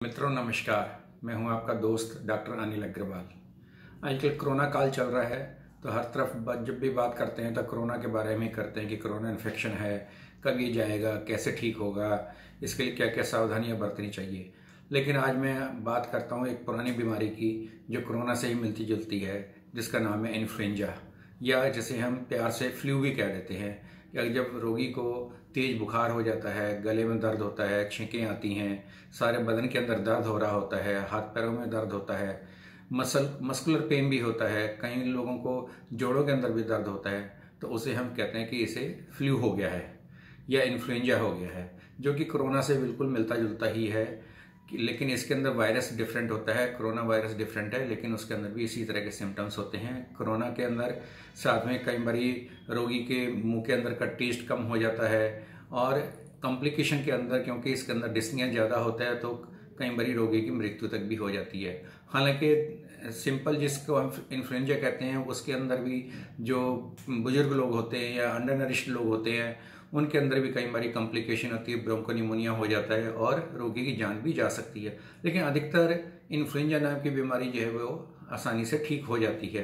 मित्रों नमस्कार। मैं हूं आपका दोस्त डॉक्टर अनिल अग्रवाल। आजकल कोरोना काल चल रहा है तो हर तरफ जब भी बात करते हैं तो कोरोना के बारे में करते हैं कि कोरोना इन्फेक्शन है, कब ये जाएगा, कैसे ठीक होगा, इसके लिए क्या क्या सावधानियां बरतनी चाहिए। लेकिन आज मैं बात करता हूं एक पुरानी बीमारी की जो कोरोना से ही मिलती जुलती है, जिसका नाम है इन्फ्लुएंजा, या जिसे हम प्यार से फ्लू भी कह देते हैं। या जब रोगी को तेज बुखार हो जाता है, गले में दर्द होता है, छींकें आती हैं, सारे बदन के अंदर दर्द हो रहा होता है, हाथ पैरों में दर्द होता है, मस्कुलर पेन भी होता है, कई लोगों को जोड़ों के अंदर भी दर्द होता है, तो उसे हम कहते हैं कि इसे फ्लू हो गया है या इन्फ्लुएंजा हो गया है, जो कि कोरोना से बिल्कुल मिलता जुलता ही है। लेकिन इसके अंदर वायरस डिफरेंट होता है, कोरोना वायरस डिफरेंट है, लेकिन उसके अंदर भी इसी तरह के सिम्टम्स होते हैं। कोरोना के अंदर साथ में कई बारी रोगी के मुंह के अंदर का टेस्ट कम हो जाता है, और कॉम्प्लिकेशन के अंदर क्योंकि इसके अंदर डिस्निया ज़्यादा होता है तो कई बारी रोगी की मृत्यु तक भी हो जाती है। हालांकि सिंपल जिसको हम इन्फ्लुएंजा कहते हैं उसके अंदर भी जो बुजुर्ग लोग होते हैं या अंडर नरिश्ड लोग होते हैं उनके अंदर भी कई बारी कॉम्प्लिकेशन होती है, ब्रोंकोनिमोनिया हो जाता है और रोगी की जान भी जा सकती है। लेकिन अधिकतर इन्फ्लुएंजा नाम की बीमारी जो है वो आसानी से ठीक हो जाती है,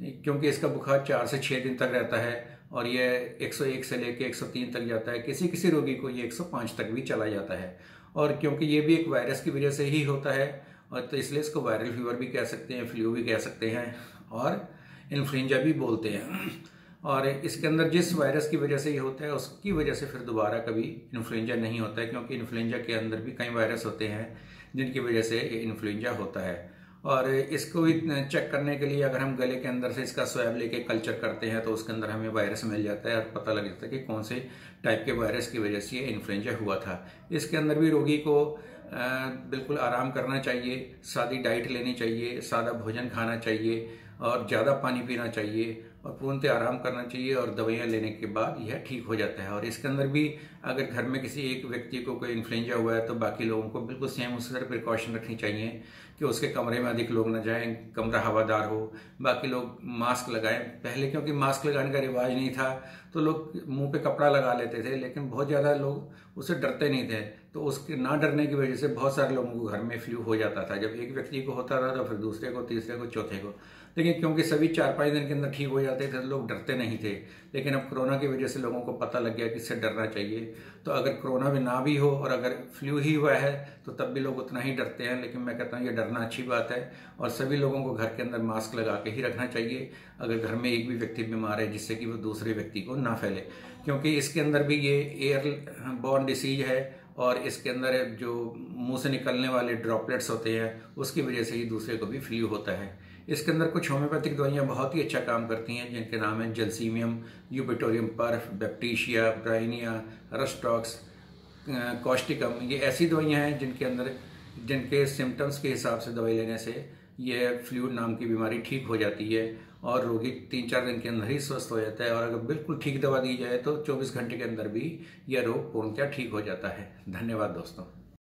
क्योंकि इसका बुखार 4 से 6 दिन तक रहता है और ये 101 से लेकर 103 तक जाता है। किसी किसी रोगी को ये 105 तक भी चला जाता है, और क्योंकि ये भी एक वायरस की वजह से ही होता है और तो इसलिए इसको वायरल फीवर भी कह सकते हैं, फ्लू भी कह सकते हैं और इन्फ्लुएंजा भी बोलते हैं। और इसके अंदर जिस वायरस की वजह से ये होता है उसकी वजह से फिर दोबारा कभी इन्फ्लुएंजा नहीं होता है, क्योंकि इन्फ्लुएंजा के अंदर भी कई वायरस होते हैं जिनकी वजह से इन्फ्लुएंजा होता है। और इसको भी चेक करने के लिए अगर हम गले के अंदर से इसका स्वैब लेके कल्चर करते हैं तो उसके अंदर हमें वायरस मिल जाता है और पता लग जाता है कि कौन से टाइप के वायरस की वजह से ये इन्फ्लुएंजा हुआ था। इसके अंदर भी रोगी को बिल्कुल आराम करना चाहिए, सादी डाइट लेनी चाहिए, सादा भोजन खाना चाहिए और ज़्यादा पानी पीना चाहिए और पूर्णतः आराम करना चाहिए, और दवाइयाँ लेने के बाद यह ठीक हो जाता है। और इसके अंदर भी अगर घर में किसी एक व्यक्ति को कोई इन्फ्लुएंजा हुआ है तो बाकी लोगों को बिल्कुल सेम उसी तरह प्रिकॉशन रखनी चाहिए कि उसके कमरे में अधिक लोग न जाएं, कमरा हवादार हो, बाकी लोग मास्क लगाएं। पहले क्योंकि मास्क लगाने का रिवाज नहीं था तो लोग मुंह पे कपड़ा लगा लेते थे, लेकिन बहुत ज़्यादा लोग उससे डरते नहीं थे, तो उसके ना डरने की वजह से बहुत सारे लोगों को घर में फ्लू हो जाता था। जब एक व्यक्ति को होता था तो फिर दूसरे को, तीसरे को, चौथे को। लेकिन क्योंकि सभी 4-5 दिन के अंदर ठीक हो जाते थे तो लोग डरते नहीं थे। लेकिन अब कोरोना की वजह से लोगों को पता लग गया कि इससे डरना चाहिए। तो अगर कोरोना भी ना भी हो और अगर फ्लू ही हुआ है तो तब भी लोग उतना ही डरते हैं। लेकिन मैं कहता हूँ ये डरना अच्छी बात है और सभी लोगों को घर के अंदर मास्क लगा के ही रखना चाहिए अगर घर में एक भी व्यक्ति बीमार है, जिससे कि वो दूसरे व्यक्ति को ना फैले, क्योंकि इसके अंदर भी ये एयर बॉर्न डिसीज है और इसके अंदर जो मुंह से निकलने वाले ड्रॉपलेट्स होते हैं उसकी वजह से ही दूसरे को भी फ्लू होता है। इसके अंदर कुछ होम्योपैथिक दवाइयाँ बहुत ही अच्छा काम करती हैं, जिनके नाम हैं जलसीमियम, यूबिटोरियम पर्फ, बैप्टीशिया, ब्राइनिया, रस्टॉक्स, कॉस्टिकम। ये ऐसी दवाइयाँ हैं जिनके सिम्टम्स के हिसाब से दवाई लेने से ये फ्लू नाम की बीमारी ठीक हो जाती है और रोगी 3-4 दिन के अंदर ही स्वस्थ हो जाता है। और अगर बिल्कुल ठीक दवा दी जाए तो 24 घंटे के अंदर भी यह रोग पूर्णतः ठीक हो जाता है। धन्यवाद दोस्तों।